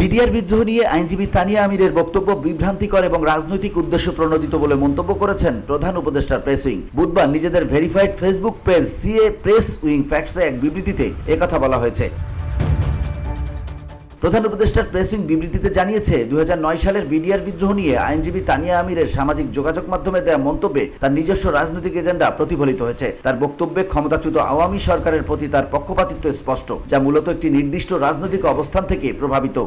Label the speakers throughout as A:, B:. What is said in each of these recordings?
A: BDR বিদ্রোহ নিয়ে আইনজীবী তানিয়া আমিরের বক্তব্য বিভ্রান্তিকর এবং রাজনৈতিক উদ্দেশ্য প্রণোদিত বলে মন্তব্য করেছেন প্রধান উপদেষ্টার প্রেস উইং। বুধবার নিজেদের verified Facebook page CA press wing ফ্যাক্টসে এক বিবৃতিতে একথা বলা হয়েছে। প্রধান উপদেষ্টার প্রেস উইং বিবৃতিতে জানিয়েছে, 2009 সালের বিডিআর বিদ্রোহ নিয়ে আইনজীবী তানিয়া আমিরের সামাজিক যোগাযোগ মাধ্যমে দেয়া মন্তব্যে তার নিজস্ব রাজনৈতিক এজেন্ডা প্রতিফলিত হয়েছে। তার বক্তব্যে ক্ষমতাচ্যুত আওয়ামী সরকারের প্রতি তার পক্ষপাতিত্ব স্পষ্ট, যা মূলত একটি নির্দিষ্ট রাজনৈতিক অবস্থান থেকে প্রভাবিত।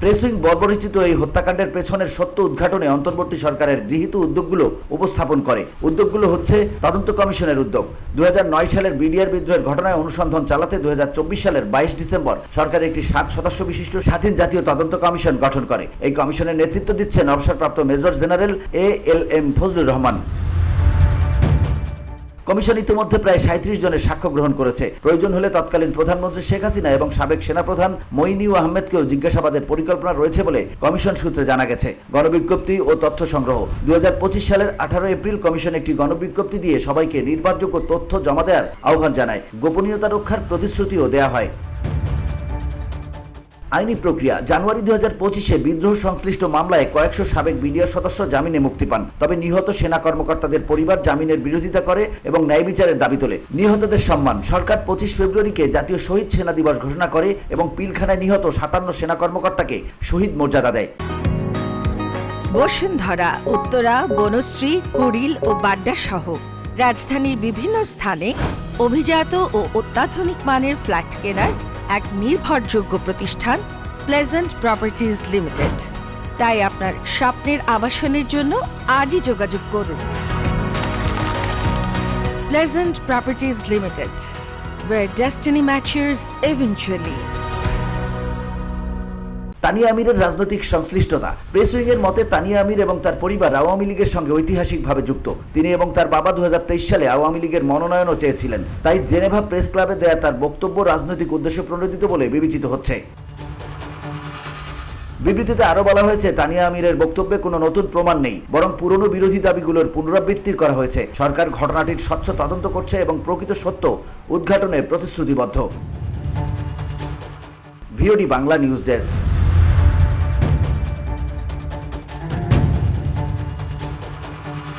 A: প্রেস উইং বর্বরচিত এই হত্যাকাণ্ডের পেছনের সত্য উদ্ঘাটনে অন্তর্বর্তী সরকারের গৃহীত উদ্যোগগুলো উপস্থাপন করে। উদ্যোগগুলো হচ্ছে তদন্ত কমিশনের উদ্যোগ। 2009 সালের বিডিআর বিদ্রোহের ঘটনায় অনুসন্ধান চালাতে 2024 সালের 22 ডিসেম্বর সরকার একটি 7 সদস্য বিশিষ্ট স্বাধীন জাতীয় তদন্ত কমিশন গঠন করে। এই কমিশনের নেতৃত্ব দিচ্ছেন অবসরপ্রাপ্ত major general ALM Fazlur Rahman. Commission ইতিমধ্যে প্রায় 37 জনের সাক্ষ্য গ্রহণ করেছে। প্রয়োজন হলে তৎকালীন প্রধানমন্ত্রী শেখ হাসিনা এবং সাবেক সেনাপ্রধান মইনিউ আহমেদকেও জিজ্ঞাসাবাদের পরিকল্পনা রয়েছে বলে কমিশন সূত্রে জানা গেছে। গণবিজ্ঞপ্তি ও তথ্য সংগ্রহ। 2025 সালের 18 এপ্রিল কমিশন একটি গণবিজ্ঞপ্তি দিয়ে সবাইকে নির্ভরযোগ্য তথ্য জমা দেওয়ার আহ্বান জানায়। গোপনীয়তা রক্ষার প্রতিশ্রুতিও দেয়া হয়। আইনি প্রক্রিয়া। জানুয়ারি 2025-এ বিদ্রোহ সংশ্লিষ্ট মামলায় কয়েকশো সাবেক বিডিআর সদস্য জামিনে মুক্তি পান। তবে নিহত সেনা কর্মকর্তাদের পরিবার জামিনের বিরোধিতা করে এবং ন্যায় বিচারের দাবি তোলে। নিহতদের সম্মান। সরকার 25 ফেব্রুয়ারিকে জাতীয় শহীদ সেনা দিবস ঘোষণা করে এবং পিলখানায় নিহত 57 সেনা কর্মকর্তাকে শহীদ মর্যাদা দেয়।
B: বসুন্ধরা, উত্তরা, বনশ্রী, কুড়িল ও বাড্ডা সহ রাজধানীর বিভিন্ন স্থানে অভিজাত ও অত্যাধুনিক মানের ফ্ল্যাট কেনার এক নির্ভরযোগ্য প্রতিষ্ঠান প্লেজেন্ট প্রপার্টিজ লিমিটেড। তাই আপনার স্বপ্নের আবাসনের জন্য আজই যোগাযোগ করুন। Pleasant properties limited, where destiny matches eventually.
A: Tania আমিরের রাজনৈতিক সংশ্লিষ্টতা। প্রেস উইং এর মতে, তানিয়া আমির এবং তার পরিবার আওয়ামী লীগের সঙ্গে ঐতিহাসিকভাবে যুক্ত। তিনি এবং তার বাবা 2023 সালে আওয়ামী লীগের মনোনয়নও চেয়েছিলেন। তাই জেনেভা প্রেস ক্লাবে দেয়া তার বক্তব্য রাজনৈতিক উদ্দেশ্য প্রণোদিত বলে বিবেচিত হচ্ছে। বিবৃতিতে আরো বলা হয়েছে, তানিয়া আমিরের বক্তব্যে কোনো নতুন প্রমাণ নেই, বরং পুরনো বিরোধী দাবিগুলোর পুনরাবৃত্তি করা হয়েছে। সরকার ঘটনাটির স্বচ্ছ তদন্ত করছে এবং প্রকৃত সত্য উদ্ঘাটনের প্রতিশ্রুতিবদ্ধ। VOD Bangla news desk.